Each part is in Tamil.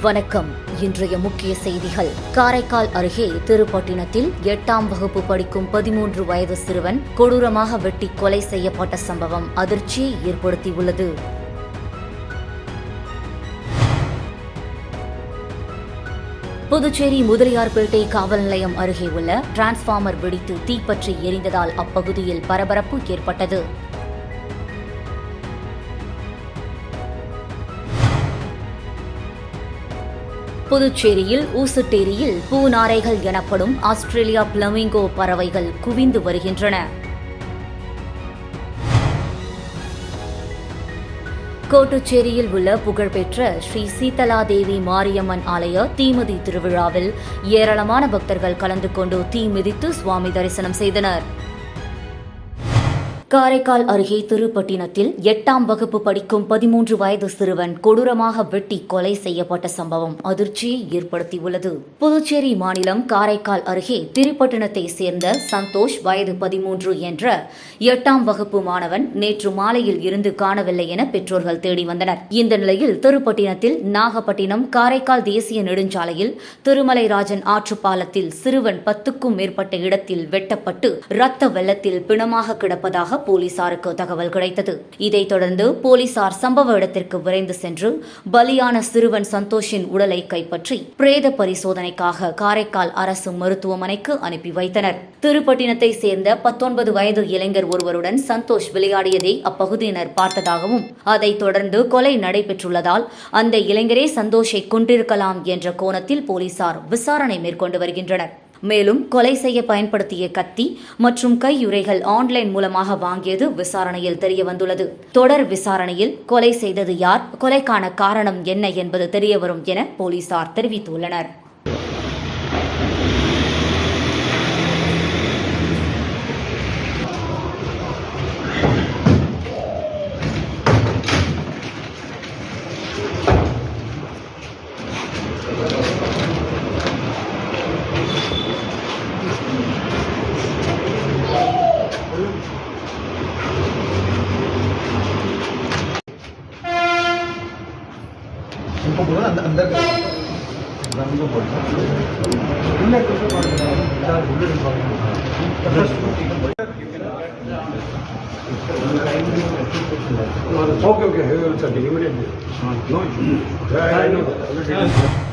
வணக்கம். இன்றைய முக்கிய செய்திகள். காரைக்கால் அருகே திருப்பட்டினத்தில் 8ஆம் வகுப்பு படிக்கும் 13 வயது சிறுவன் கொடூரமாக வெட்டி கொலை செய்யப்பட்ட சம்பவம் அதிர்ச்சியை ஏற்படுத்தியுள்ளது. புதுச்சேரி முதலியார்பேட்டை காவல் நிலையம் அருகே உள்ள டிரான்ஸ்பார்மர் வெடித்து தீப்பற்றி எரிந்ததால் அப்பகுதியில் பரபரப்பு ஏற்பட்டது. புதுச்சேரியில் ஊசுட்டேரியில் பூநாரைகள் எனப்படும் ஆஸ்திரேலியா பிளமிங்கோ பறவைகள் குவிந்து வருகின்றன. கோட்டுச்சேரியில் உள்ள புகழ்பெற்ற ஸ்ரீ சீதலாதேவி மாரியம்மன் ஆலய தீமிதி திருவிழாவில் ஏராளமான பக்தர்கள் கலந்து கொண்டு தீ மிதித்து சுவாமி தரிசனம் செய்தனர். காரைக்கால் அருகே திருப்பட்டினத்தில் 8ஆம் வகுப்பு படிக்கும் 13 வயது சிறுவன் கொடூரமாக வெட்டி கொலை செய்யப்பட்ட சம்பவம் அதிர்ச்சியை ஏற்படுத்தியுள்ளது. புதுச்சேரி மாநிலம் காரைக்கால் அருகே திருப்பட்டினத்தை சேர்ந்த சந்தோஷ் வயது 13 என்ற 8ஆம் வகுப்பு மாணவன் நேற்று மாலையில் இருந்து காணவில்லை என பெற்றோர்கள் தேடி வந்தனர். இந்த நிலையில் திருப்பட்டினத்தில் நாகப்பட்டினம் காரைக்கால் தேசிய நெடுஞ்சாலையில் திருமலைராஜன் ஆற்றுப்பாலத்தில் சிறுவன் 10க்கும் மேற்பட்ட இடத்தில் வெட்டப்பட்டு இரத்த வெள்ளத்தில் பிணமாக கிடப்பதாக போலீசாருக்கு தகவல் கிடைத்தது. இதைத் தொடர்ந்து போலீசார் சம்பவ இடத்திற்கு விரைந்து சென்று பலியான சிறுவன் சந்தோஷின் உடலை கைப்பற்றி பிரேத பரிசோதனைக்காக காரைக்கால் அரசு மருத்துவமனைக்கு அனுப்பி வைத்தனர். திருப்பட்டினத்தை சேர்ந்த 19 வயது இளைஞர் ஒருவருடன் சந்தோஷ் விளையாடியதை அப்பகுதியினர் பார்த்ததாகவும் அதைத் தொடர்ந்து கொலை நடைபெற்றுள்ளதால் அந்த இளைஞரே சந்தோஷை கொன்றிருக்கலாம் என்ற கோணத்தில் போலீசார் விசாரணை மேற்கொண்டு வருகின்றனர். மேலும் கொலை செய்ய பயன்படுத்திய கத்தி மற்றும் கையுறைகள் ஆன்லைன் மூலமாக வாங்கியது விசாரணையில் தெரியவந்துள்ளது. தொடர் விசாரணையில் கொலை செய்தது யார், கொலைக்கான காரணம் என்ன என்பது தெரியவரும் என போலீசார் தெரிவித்துள்ளனர்.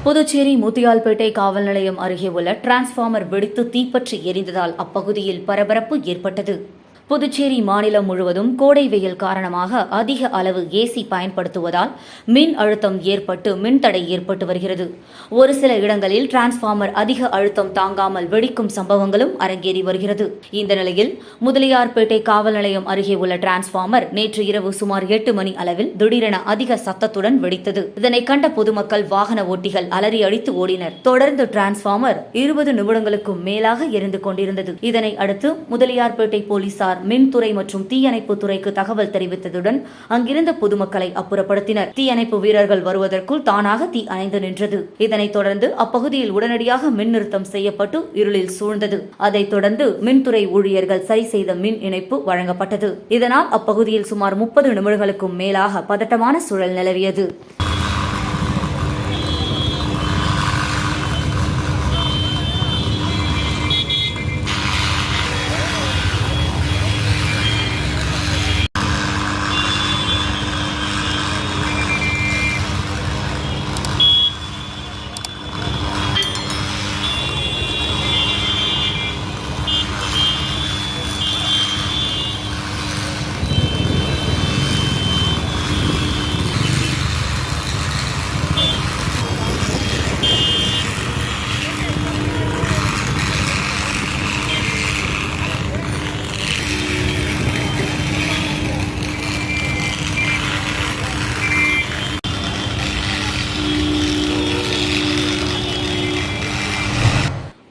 புதுச்சேரி முத்தியால்பேட்டை காவல் நிலையம் அருகே உள்ள டிரான்ஸ்பார்மர் வெடித்து தீப்பற்றி எரிந்ததால் அப்பகுதியில் பரபரப்பு ஏற்பட்டது. புதுச்சேரி மாநிலம் முழுவதும் கோடை வெயில் காரணமாக அதிக அளவு ஏசி பயன்படுத்துவதால் மின் அழுத்தம் ஏற்பட்டு மின்தடை ஏற்பட்டு வருகிறது. ஒரு சில இடங்களில் டிரான்ஸ்பார்மர் அதிக அழுத்தம் தாங்காமல் வெடிக்கும் சம்பவங்களும் அரங்கேறி வருகிறது. இந்த நிலையில் முதலியார்பேட்டை காவல் நிலையம் அருகே உள்ள டிரான்ஸ்பார்மர் நேற்று இரவு சுமார் 8 மணி அளவில் திடீரென அதிக சத்தத்துடன் வெடித்தது. இதனை கண்ட பொதுமக்கள், வாகன ஓட்டிகள் அலறி அடித்து ஓடினர். தொடர்ந்து டிரான்ஸ்பார்மர் 20 நிமிடங்களுக்கும் மேலாக எரிந்து கொண்டிருந்தது. இதனை அடுத்து முதலியார்பேட்டை போலீசார் மின்துறை மற்றும் தீயணைப்பு துறைக்கு தகவல் தெரிவித்ததுடன் அங்கிருந்த பொதுமக்களை அப்புறப்படுத்தினர். தீயணைப்பு வீரர்கள் வருவதற்குள் தானாக தீ அணைந்து நின்றது. இதனைத் தொடர்ந்து அப்பகுதியில் உடனடியாக மின் நிறுத்தம் செய்யப்பட்டு இருளில் சூழ்ந்தது. அதைத் தொடர்ந்து மின்துறை ஊழியர்கள் சரி செய்த மின் இணைப்பு வழங்கப்பட்டது. இதனால் அப்பகுதியில் சுமார் 30 நிமிடங்களுக்கும் மேலாக பதட்டமான சூழல் நிலவியது.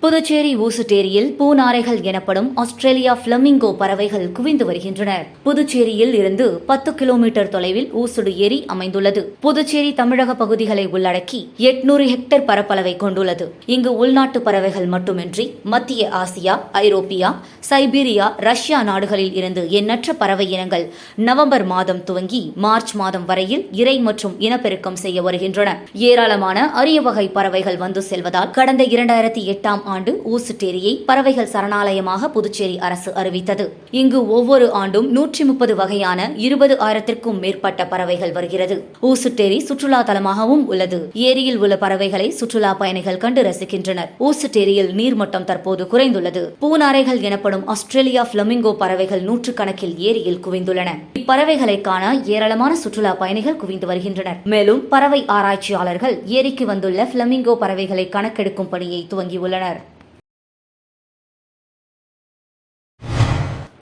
புதுச்சேரி ஊசுட்டேரியில் பூநாரைகள் எனப்படும் ஆஸ்திரேலியா பிளமிங்கோ பறவைகள் குவிந்து வருகின்றன. புதுச்சேரியில் இருந்து 10 கிலோமீட்டர் தொலைவில் ஊசுடு ஏரி அமைந்துள்ளது. புதுச்சேரி தமிழக பகுதிகளை உள்ளடக்கி 800 ஹெக்டேர் பரப்பளவை கொண்டுள்ளது. இங்கு உள்நாட்டு பறவைகள் மட்டுமின்றி மத்திய ஆசியா, ஐரோப்பியா, சைபீரியா, ரஷ்யா நாடுகளில் இருந்து எண்ணற்ற பறவை இனங்கள் நவம்பர் மாதம் துவங்கி மார்ச் மாதம் வரையில் இரை மற்றும் இனப்பெருக்கம் செய்ய வருகின்றன. ஏராளமான அரிய வகை பறவைகள் வந்து செல்வதால் கடந்த 2008ஆம் ஆண்டு ஊசுட்டேரியை பறவைகள் சரணாலயமாக புதுச்சேரி அரசு அறிவித்தது. இங்கு ஒவ்வொரு ஆண்டும் 130 வகையான 20,000க்கும் மேற்பட்ட பறவைகள் வருகிறது. ஊசுட்டேரி சுற்றுலா தலமாகவும் உள்ளது. ஏரியில் உள்ள பறவைகளை சுற்றுலா பயணிகள் கண்டு ரசிக்கின்றனர். ஊசுட்டேரியில் நீர்மட்டம் தற்போது குறைந்துள்ளது. பூநாரைகள் எனப்படும் ஆஸ்திரேலியா பிளமிங்கோ பறவைகள் நூற்றுக்கணக்கில் ஏரியில் குவிந்துள்ளன. இப்பறவைகளை காண ஏராளமான சுற்றுலா பயணிகள் குவிந்து வருகின்றனர். மேலும் பறவை ஆராய்ச்சியாளர்கள் ஏரிக்கு வந்துள்ள பிளமிங்கோ பறவைகளை கணக்கெடுக்கும் பணியை துவங்கியுள்ளனர்.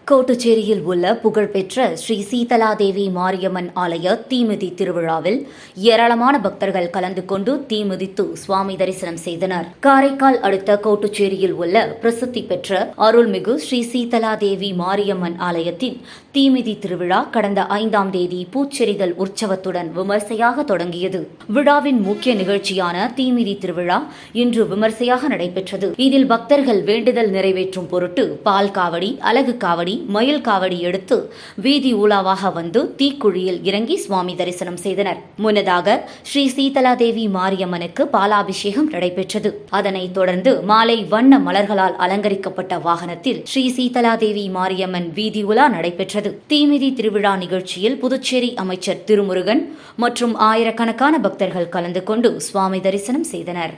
கோட்டுச்சேரியில் உள்ள புகழ்பெற்ற ஸ்ரீ சீதலாதேவி மாரியம்மன் ஆலய தீமிதி திருவிழாவில் ஏராளமான பக்தர்கள் கலந்து கொண்டு தீமிதித்து சுவாமி தரிசனம் செய்தனர். காரைக்கால் அடுத்த கோட்டுச்சேரியில் உள்ள பிரசித்தி பெற்ற அருள்மிகு ஸ்ரீ சீதலாதேவி மாரியம்மன் ஆலயத்தின் தீமிதி திருவிழா கடந்த 5ஆம் தேதி பூச்செறிதல் உற்சவத்துடன் விமர்சையாக தொடங்கியது. விழாவின் முக்கிய நிகழ்ச்சியான தீமிதி திருவிழா இன்று விமர்சையாக நடைபெற்றது. இதில் பக்தர்கள் வேண்டுதல் நிறைவேற்றும் பொருட்டு பால் காவடி, அலகு காவடி, மயில் காவடி எடுத்து வீதி ஊலாவாக வந்து தீக்குழியில் இறங்கி சுவாமி தரிசனம் செய்தனர். முன்னதாக ஸ்ரீ சீதலாதேவி மாரியம்மனுக்கு பாலாபிஷேகம் நடைபெற்றது. அதனைத் தொடர்ந்து மாலை வண்ண மலர்களால் அலங்கரிக்கப்பட்ட வாகனத்தில் ஸ்ரீ சீதலாதேவி மாரியம்மன் வீதி உலா நடைபெற்றது. தீமிதி திருவிழா நிகழ்ச்சியில் புதுச்சேரி அமைச்சர் திருமுருகன் மற்றும் ஆயிரக்கணக்கான பக்தர்கள் கலந்து கொண்டு சுவாமி தரிசனம் செய்தனர்.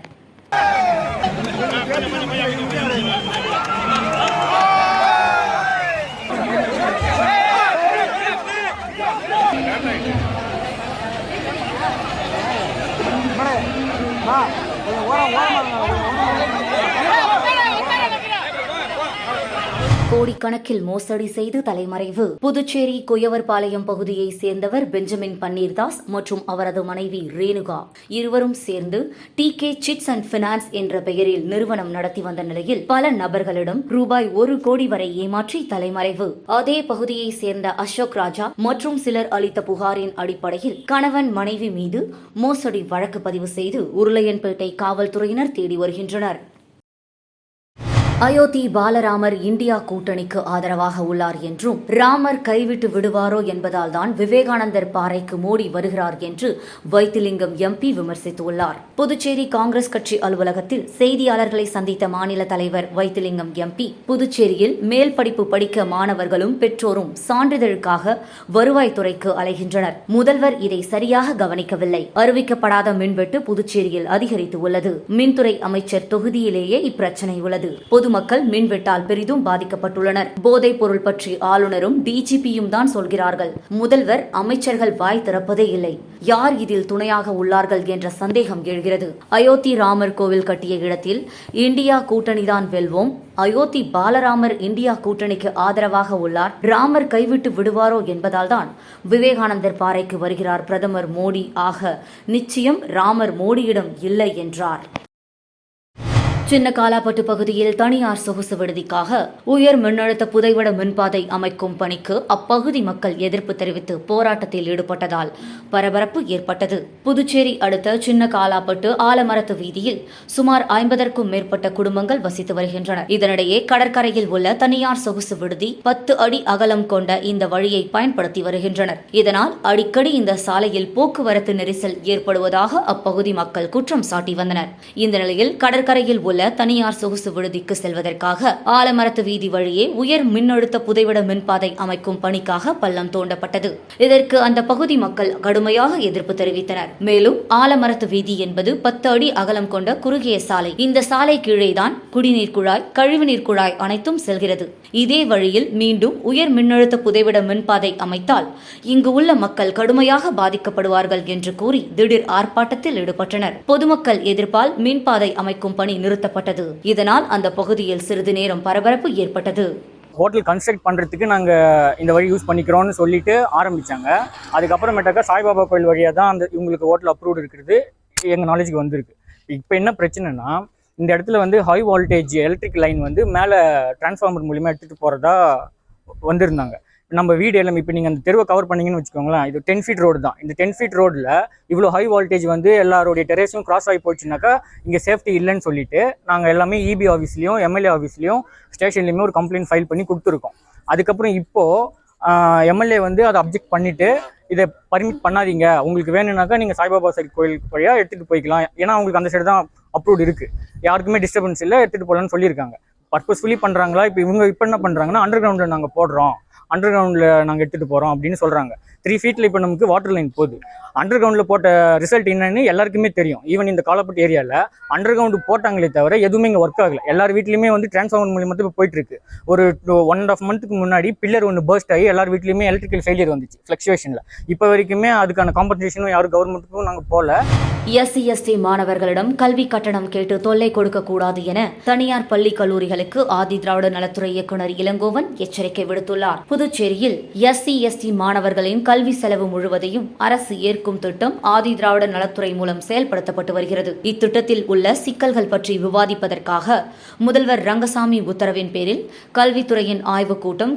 கோடிக்கணக்கில் மோசடி செய்து தலைமறைவு. புதுச்சேரி குயவர்பாளையம் பகுதியை சேர்ந்தவர் பெஞ்சமின் பன்னீர்தாஸ் மற்றும் அவரது மனைவி ரேணுகா இருவரும் சேர்ந்து TK சிட்ஸ் அண்ட் பினான்ஸ் என்ற பெயரில் நிறுவனம் நடத்தி வந்த நிலையில் பல நபர்களிடம் ரூபாய் 1 கோடி வரை ஏமாற்றி தலைமறைவு. அதே பகுதியை சேர்ந்த அசோக் ராஜா மற்றும் சிலர் அளித்த புகாரின் அடிப்படையில் கணவன் மனைவி மீது மோசடி வழக்கு பதிவு செய்து உருளையன்பேட்டை காவல்துறையினர் தேடி வருகின்றனர். அயோத்தி பாலராமர் இந்தியா கூட்டணிக்கு ஆதரவாக உள்ளார் என்றும் ராமர் கைவிட்டு விடுவாரோ என்பதால் தான் விவேகானந்தர் பாறைக்கு மோடி வருகிறார் என்று வைத்திலிங்கம் MP விமர்சித்துள்ளார். புதுச்சேரி காங்கிரஸ் கட்சி அலுவலகத்தில் செய்தியாளர்களை சந்தித்த மாநில தலைவர் வைத்திலிங்கம் MP புதுச்சேரியில் மேல் படிப்பு படிக்க மாணவர்களும் பெற்றோரும் சான்றிதழுக்காக வருவாய்த்துறைக்கு அலைகின்றனர். முதல்வர் இதை சரியாக கவனிக்கவில்லை. அறிவிக்கப்படாத மின்வெட்டு புதுச்சேரியில் அதிகரித்து உள்ளது. மின்துறை அமைச்சர் தொகுதியிலேயே இப்பிரச்சனை உள்ளது. பொதுமக்கள் மின்வெட்டால் பெரிதும் பாதிக்கப்பட்டுள்ளனர். போதைப் பொருள் பற்றி ஆளுநரும் DGPயும் தான் சொல்கிறார்கள். முதல்வர், அமைச்சர்கள் வாய் திறப்பதே இல்லை. யார் இதில் துணையாக உள்ளார்கள் என்ற சந்தேகம் எழுகிறது. அயோத்தி ராமர் கோவில் கட்டிய இடத்தில் இந்தியா கூட்டணிதான் வெல்வோம். அயோத்தி பாலராமர் இந்தியா கூட்டணிக்கு ஆதரவாக உள்ளார். ராமர் கைவிட்டு விடுவாரோ என்பதால் தான் விவேகானந்தர் பாறைக்கு வருகிறார் பிரதமர் மோடி. ஆக நிச்சயம் ராமர் மோடியிடம் இல்லை என்றார். சின்ன காலாப்பட்டு பகுதியில் தனியார் சொகுசு விடுதிக்காக உயர் மின்னழுத்த புதைவட மின்பாதை அமைக்கும் பணிக்கு அப்பகுதி மக்கள் எதிர்ப்பு தெரிவித்து போராட்டத்தில் ஈடுபட்டதால் பரபரப்பு ஏற்பட்டது. புதுச்சேரி அடுத்த சின்ன காலாப்பட்டு ஆலமரத்து வீதியில் சுமார் 50க்கும் மேற்பட்ட குடும்பங்கள் வசித்து வருகின்றனர். இதனிடையே கடற்கரையில் உள்ள தனியார் சொகுசு விடுதி 10 அடி அகலம் கொண்ட இந்த வழியை பயன்படுத்தி வருகின்றனர். இதனால் அடிக்கடி இந்த சாலையில் போக்குவரத்து நெரிசல் ஏற்படுவதாக அப்பகுதி மக்கள் குற்றம் சாட்டி வந்தனர். இந்த நிலையில் கடற்கரையில் உள்ள தனியார் சொகுசு விடுதிக்கு செல்வதற்காக ஆலமரத்து வீதி வழியே உயர் மின்னழுத்த புதைவட மின்பாதை அமைக்கும் பணிக்காக பள்ளம் தோண்டப்பட்டது. இதற்கு அந்த பகுதி மக்கள் கடுமையாக எதிர்ப்பு தெரிவித்தனர். மேலும் ஆலமரத்து வீதி என்பது 10 அடி அகலம் கொண்ட குறுகிய சாலை. இந்த சாலை கீழேதான் குடிநீர் குழாய், கழிவுநீர் குழாய் அனைத்தும் செல்கிறது. இதே வழியில் மீண்டும் உயர் மின்னழுத்த புதைவட மின்பாதை அமைத்தால் இங்கு உள்ள மக்கள் கடுமையாக பாதிக்கப்படுவார்கள் என்று கூறி திடீர் ஆர்ப்பாட்டத்தில் ஈடுபட்டனர். பொதுமக்கள் எதிர்ப்பால் மின்பாதை அமைக்கும் பணி நிறுத்தப்பட்டது. இதனால் அந்த பகுதியில் சிறிது நேரம் பரபரப்பு ஏற்பட்டது. ஹோட்டல் கன்ஸ்ட்ரக்ட் பண்ணுறதுக்கு நாங்கள் இந்த வழி யூஸ் பண்ணிக்கிறோம்னு சொல்லிட்டு ஆரம்பித்தாங்க. அதுக்கப்புறமேட்டாக்கா சாய்பாபா கோயில் வழியாக தான் அந்த இவங்களுக்கு ஹோட்டல் அப்ரூவ்டு இருக்கிறது எங்கள் நாலேஜுக்கு வந்திருக்கு. இப்போ என்ன பிரச்சனைனா, இந்த இடத்துல வந்து ஹை வோல்டேஜ் எலக்ட்ரிக் லைன் வந்து மேலே டிரான்ஸ்ஃபார்மர் மூலிமா எடுத்துகிட்டு போகிறதா வந்திருந்தாங்க. நம்ம வீடு எல்லாமே இப்போ நீங்கள் அந்த தெருவை கவர் பண்ணீங்கன்னு வச்சுக்கோங்களேன், இது 10 ஃபீட் ரோடு தான். இந்த 10 ஃபீட் ரோடில் இவ்வளோ ஹை வோல்டேஜ் வந்து எல்லாருடைய டெரேஸும் கிராஸ் ஆகி போச்சுனாக்கா இங்கே சேஃப்டி இல்லைன்னு சொல்லிட்டு நாங்கள் எல்லாமே இபி ஆஃபீஸ்லேயும் எம்எல்ஏ ஆஃபீஸ்லேயும் ஸ்டேஷன்லேயுமே ஒரு கம்ப்ளைண்ட் ஃபைல் பண்ணி கொடுத்துருக்கோம். அதுக்கப்புறம் இப்போது எம்எல்ஏ வந்து அதை அப்ஜெக்ட் பண்ணிவிட்டு இதை பர்மிட் பண்ணாதீங்க, உங்களுக்கு வேணும்னாக்கா நீங்கள் சாய்பாபா சைடு கோயிலுக்கு வழியாக எடுத்துகிட்டு போய்க்கலாம், ஏன்னா அவங்களுக்கு அந்த சைடு தான் அப்ரூவ்ட் இருக்குது, யாருக்குமே டிஸ்டர்பன்ஸ் இல்லை, எடுத்துகிட்டு போகலான்னு சொல்லியிருக்காங்க. பர்பஸ்ஃபுல்லி பண்ணுறாங்களா? இப்போ என்ன பண்ணுறாங்கன்னா அண்டர் கிரவுண்டில் நாங்கள் போடுறோம், அண்டர் கிரவுண்டில் நாங்கள் எடுத்துகிட்டு போகிறோம் அப்படின்னு சொல்கிறாங்க. 3 ஃபீட்டில் இப்போ நமக்கு வாட்டர் லைன் போகுது. அண்டர் கிரவுண்டில் போட்ட ரிசல்ட் என்னன்னு எல்லாருக்குமே தெரியும். ஈவன் இந்த காலப்பட்டு ஏரியாவில் அண்டர் கிரவுண்டு போட்டாங்களே தவிர எதுவுமே இங்கே ஒர்க் ஆகலை. எல்லார் வீட்லையுமே வந்து டிரான்ஸ்ஃபார்மர் மூலியமாக இப்போ போயிட்டுருக்கு. ஒரு 1.5 மந்த்துக்கு முன்னாடி பில்லர் ஒன்று பர்ஸ்ட் ஆகி எல்லார் வீட்லையுமே எலக்ட்ரிக்கல் ஃபெயிலியர் வந்துச்சு ஃப்ளக்சுவேஷனில். இப்போ வரைக்குமே அதுக்கான காம்பன்சேஷனும் யாரும் கவர்மெண்ட்டுக்கும் நாங்கள் போகல. SC ST மாணவர்களிடம் கல்வி கட்டணம் கேட்டு தொல்லை கொடுக்கக்கூடாது என தனியார் பள்ளி கல்லூரிகளுக்கு ஆதி திராவிட நலத்துறை இயக்குநர் இளங்கோவன் எச்சரிக்கை விடுத்துள்ளார். புதுச்சேரியில் SC ST மாணவர்களின் கல்வி செலவு முழுவதையும் அரசு ஏற்கும் திட்டம் ஆதி திராவிட நலத்துறை மூலம் செயல்படுத்தப்பட்டு வருகிறது. இத்திட்டத்தில் உள்ள சிக்கல்கள் பற்றி விவாதிப்பதற்காக முதல்வர் ரங்கசாமி உத்தரவின் பேரில் கல்வித்துறையின் ஆய்வுக் கூட்டம்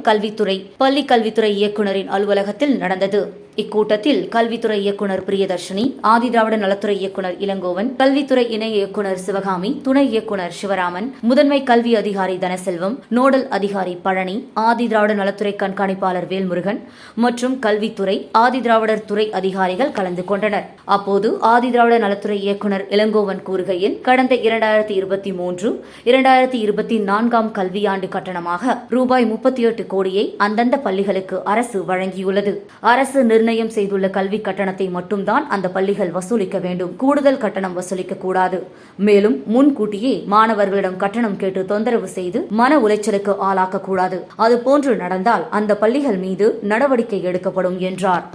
பள்ளி கல்வித்துறை இயக்குநரின் அலுவலகத்தில் நடந்தது. இக்கூட்டத்தில் கல்வித்துறை இயக்குநர் பிரியதர்ஷினி, ஆதி திராவிட நலத்துறை இயக்குநர் இளங்கோவன், கல்வித்துறை இணை இயக்குநர் சிவகாமி, துணை இயக்குநர் சிவராமன், முதன்மை கல்வி அதிகாரி தனசெல்வம், நோடல் அதிகாரி பழனி, ஆதி திராவிட நலத்துறை கண்காணிப்பாளர் வேல்முருகன் மற்றும் கல்வித்துறை ஆதி திராவிடர் துறை அதிகாரிகள் கலந்து கொண்டனர். அப்போது ஆதி திராவிட நலத்துறை இயக்குநர் இளங்கோவன் கூறுகையில், கடந்த 2023-2024 கல்வியாண்டு கட்டணமாக ரூபாய் 38 கோடியை அந்தந்த பள்ளிகளுக்கு அரசு வழங்கியுள்ளது. அரசு நிர்ணயம் செய்துள்ள கல்வி கட்டணத்தை மட்டும்தான் அந்த பள்ளிகள் வசூலிக்க வேண்டும், கூடுதல் கட்டணம் வசூலிக்க கூடாது. மேலும் முன்கூட்டியே மாணவர்களிடம் கட்டணம் கேட்டு தொந்தரவு செய்து மன உளைச்சலுக்கு ஆளாக்க கூடாது. அதுபோன்று நடந்தால் அந்த பள்ளிகள் மீது நடவடிக்கை எடுக்கப்படும் என்றார்.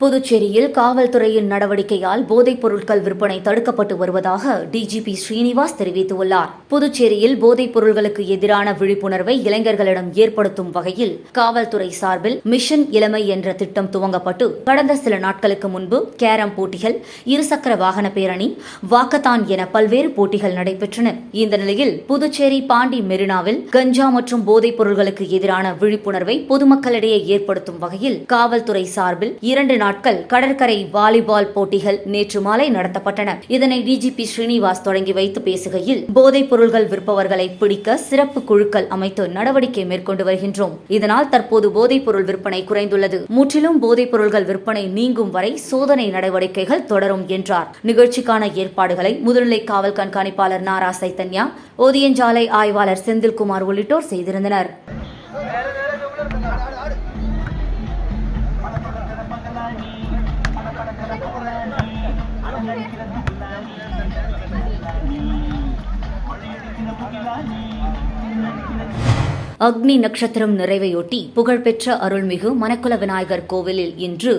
புதுச்சேரியில் காவல்துறையின் நடவடிக்கையால் போதைப் பொருட்கள் விற்பனை தடுக்கப்பட்டு வருவதாக டிஜிபி ஸ்ரீனிவாஸ் தெரிவித்துள்ளார். புதுச்சேரியில் போதைப் பொருட்களுக்கு எதிரான விழிப்புணர்வை இளைஞர்களிடம் ஏற்படுத்தும் வகையில் காவல்துறை சார்பில் மிஷன் இளமை என்ற திட்டம் துவங்கப்பட்டு கடந்த சில நாட்களுக்கு முன்பு கேரம் போட்டிகள், இருசக்கர வாகன பேரணி, வாக்கத்தான் என பல்வேறு போட்டிகள் நடைபெற்றன. இந்த நிலையில் புதுச்சேரி பாண்டி மெரினாவில் கஞ்சா மற்றும் போதைப் பொருட்களுக்கு எதிரான விழிப்புணர்வை பொதுமக்களிடையே ஏற்படுத்தும் வகையில் காவல்துறை சார்பில் 2 நாட்கள் கடற்கரை வாலிபால் போட்டிகள் நேற்று மாலை நடத்தப்பட்டன. இதனை டிஜிபி ஸ்ரீனிவாஸ் தொடங்கி வைத்து பேசுகையில், போதைப் பொருட்கள் விற்பவர்களை பிடிக்க சிறப்பு குழுக்கள் அமைத்து நடவடிக்கை மேற்கொண்டு வருகின்றோம். இதனால் தற்போது போதைப் பொருள் விற்பனை குறைந்துள்ளது. முற்றிலும் போதைப் பொருட்கள் விற்பனை நீங்கும் வரை சோதனை நடவடிக்கைகள் தொடரும் என்றார். நிகழ்ச்சிக்கான ஏற்பாடுகளை முதுநிலை காவல் கண்காணிப்பாளர் நாரா சைத்தன்யா, ஓதியஞ்சாலை ஆய்வாளர் செந்தில்குமார் உள்ளிட்டோர் செய்திருந்தனர். அக்னி நட்சத்திரம் நிறைவையொட்டி புகழ்பெற்ற அருள்மிகு மணக்குள விநாயகர் கோவிலில் இன்று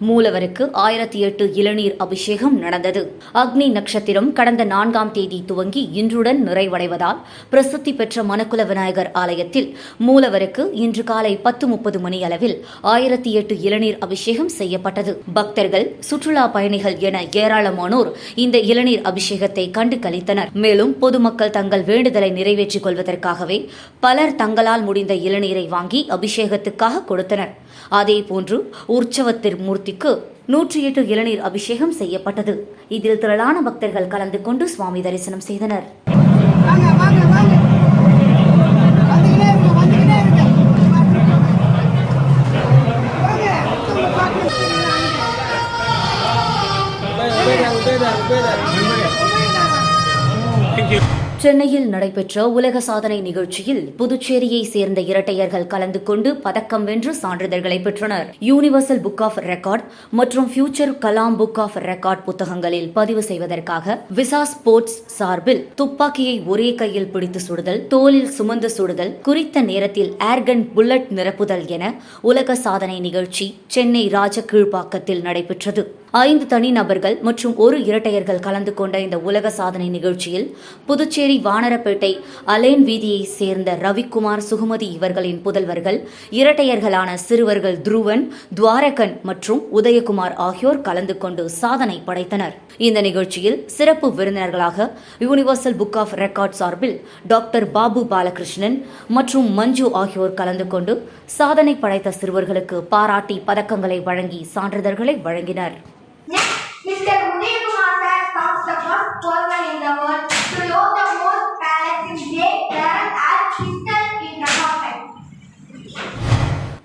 மூலவருக்கு 1008 இளநீர் அபிஷேகம் நடந்தது. அக்னி நட்சத்திரம் கடந்த 4ஆம் தேதி துவங்கி இன்றுடன் நிறைவடைவதால் பிரசித்தி பெற்ற மணக்குள விநாயகர் ஆலயத்தில் மூலவருக்கு இன்று காலை 10:30 மணியளவில் 1008 இளநீர் அபிஷேகம் செய்யப்பட்டது. பக்தர்கள், சுற்றுலா பயணிகள் என ஏராளமானோர் இந்த இளநீர் அபிஷேகத்தை கண்டு களித்தனர். மேலும் பொதுமக்கள் தங்கள் வேண்டுதலை நிறைவேற்றிக் கொள்வதற்காகவே பலர் தங்களால் முடிந்த இளநீரை வாங்கி அபிஷேகத்துக்காக கொடுத்தனர். அதேபோன்று உற்சவ திருமூர்த்திக்கு 108 இளநீர் அபிஷேகம் செய்யப்பட்டது. இதில் திரளான பக்தர்கள் கலந்து கொண்டு சுவாமி தரிசனம் செய்தனர். சென்னையில் நடைபெற்ற உலக சாதனை நிகழ்ச்சியில் புதுச்சேரியை சேர்ந்த இரட்டையர்கள் கலந்து கொண்டு பதக்கம் வென்று சான்றிதழ்களை பெற்றனர். யூனிவர்சல் புக் ஆஃப் ரெக்கார்ட் மற்றும் future Kalam book of record புத்தகங்களில் பதிவு செய்வதற்காக விசா ஸ்போர்ட்ஸ் சார்பில் துப்பாக்கியை ஒரே கையில் பிடித்து சுடுதல், தோளில் சுமந்து சுடுதல், குறித்த நேரத்தில் ஏர்கன் புல்லட் நிரப்புதல் என உலக சாதனை நிகழ்ச்சி சென்னை ராஜகீழ்ப்பாக்கத்தில் நடைபெற்றது. 5 தனிநபர்கள் மற்றும் 1 இரட்டையர்கள் கலந்து கொண்ட இந்த உலக சாதனை நிகழ்ச்சியில் புதுச்சேரி வானரப்பேட்டை அலேன் வீதியைச் சேர்ந்த ரவிக்குமார் சுகுமதி இவர்களின் புதல்வர்கள் இரட்டையர்களான சிறுவர்கள் துருவன், துவாரகன் மற்றும் உதயகுமார் ஆகியோர் கலந்து கொண்டு சாதனை படைத்தனர். இந்த நிகழ்ச்சியில் சிறப்பு விருந்தினர்களாக யூனிவர்சல் புக் ஆஃப் ரெக்கார்ட் சார்பில் டாக்டர் பாபு பாலகிருஷ்ணன் மற்றும் மஞ்சு ஆகியோர் கலந்து கொண்டு சாதனை படைத்த சிறுவர்களுக்கு பாராட்டி பதக்கங்களை வழங்கி சான்றிதழ்களை வழங்கினர். Mr. Udaykumar sir comes the first person in the world to load the most pallets in great talent as crystal in the carpet.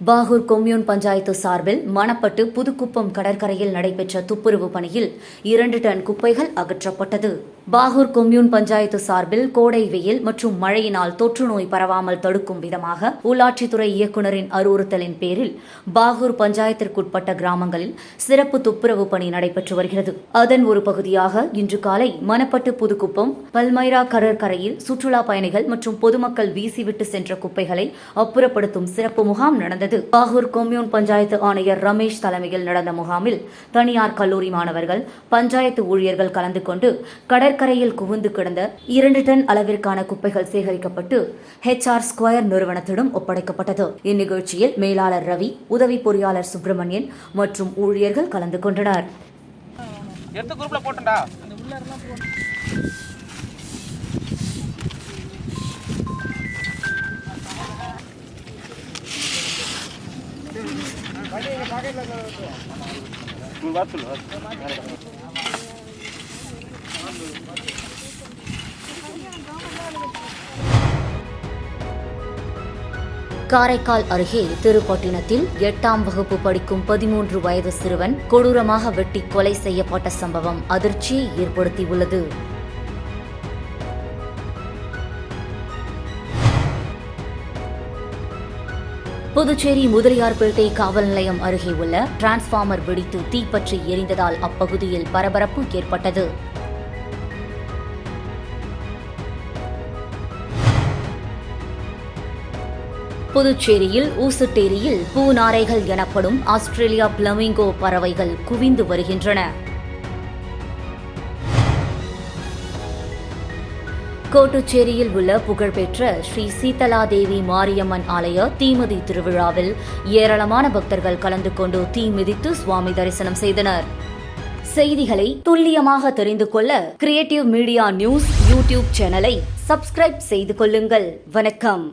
Bahour commune panchayat சார்பில் மணப்பட்டு புதுக்குப்பம் கடற்கரையில் நடைபெற்ற துப்புரவு பணியில் 2 டன் குப்பைகள் அகற்றப்பட்டது. பாகூர் கொம்யூன் பஞ்சாயத்து சார்பில் கோடை வெயில் மற்றும் மழையினால் தொற்று நோய் பரவாமல் தடுக்கும் விதமாக உள்ளாட்சித்துறை இயக்குநரின் அறிவுறுத்தலின் பேரில் பாகூர் பஞ்சாயத்திற்குட்பட்ட கிராமங்களில் சிறப்பு துப்புரவு பணி நடைபெற்று வருகிறது. அதன் ஒரு பகுதியாக இன்று காலை மணப்பட்டு புதுக்குப்பம் பல்மைரா கடற்கரையில் சுற்றுலா பயணிகள் மற்றும் பொதுமக்கள் வீசிவிட்டு சென்ற குப்பைகளை அப்புறப்படுத்தும் சிறப்பு முகாம் நடந்தது. பாகூர் கொம்யூன் பஞ்சாயத்து ஆணையர் ரமேஷ் தலைமையில் நடந்த முகாமில் தனியார் கல்லூரி மாணவர்கள், பஞ்சாயத்து ஊழியர்கள் கலந்து கொண்டு கடற்கரையில் குவிந்து கிடந்த 2 டன் அளவிற்கான குப்பைகள் சேகரிக்கப்பட்டு HR ஸ்கொயர் நிறுவனத்திடம் ஒப்படைக்கப்பட்டது. இந்நிகழ்ச்சியில் மேலாளர் ரவி, உதவி பொறியாளர் சுப்பிரமணியன் மற்றும் ஊழியர்கள் கலந்து கொண்டனர். காரைக்கால் அருகே திருப்பட்டினத்தில் 8ஆம் வகுப்பு படிக்கும் 13 வயது சிறுவன் கொடூரமாக வெட்டி கொலை செய்யப்பட்ட சம்பவம் அதிர்ச்சியை ஏற்படுத்தியுள்ளது. புதுச்சேரி முதலியார்பேட்டை காவல் நிலையம் அருகே உள்ள டிரான்ஸ்பார்மர் வெடித்து தீப்பற்றி எரிந்ததால் அப்பகுதியில் பரபரப்பு ஏற்பட்டது. புதுச்சேரியில் ஊசுட்டேரியில் பூநாரைகள் எனப்படும் ஆஸ்திரேலியா பிளமிங்கோ பறவைகள் குவிந்து வருகின்றன. கோட்டுச்சேரியில் உள்ள புகழ்பெற்ற ஸ்ரீ சீதலாதேவி மாரியம்மன் ஆலய தீமிதி திருவிழாவில் ஏராளமான பக்தர்கள் கலந்து கொண்டு தீ மிதித்து சுவாமி தரிசனம் செய்தனர். செய்திகளை துல்லியமாக தெரிந்து கொள்ள கிரியேட்டிவ் மீடியா நியூஸ் யூடியூப் சேனலை சப்ஸ்கிரைப் செய்து கொள்ளுங்கள். வணக்கம்.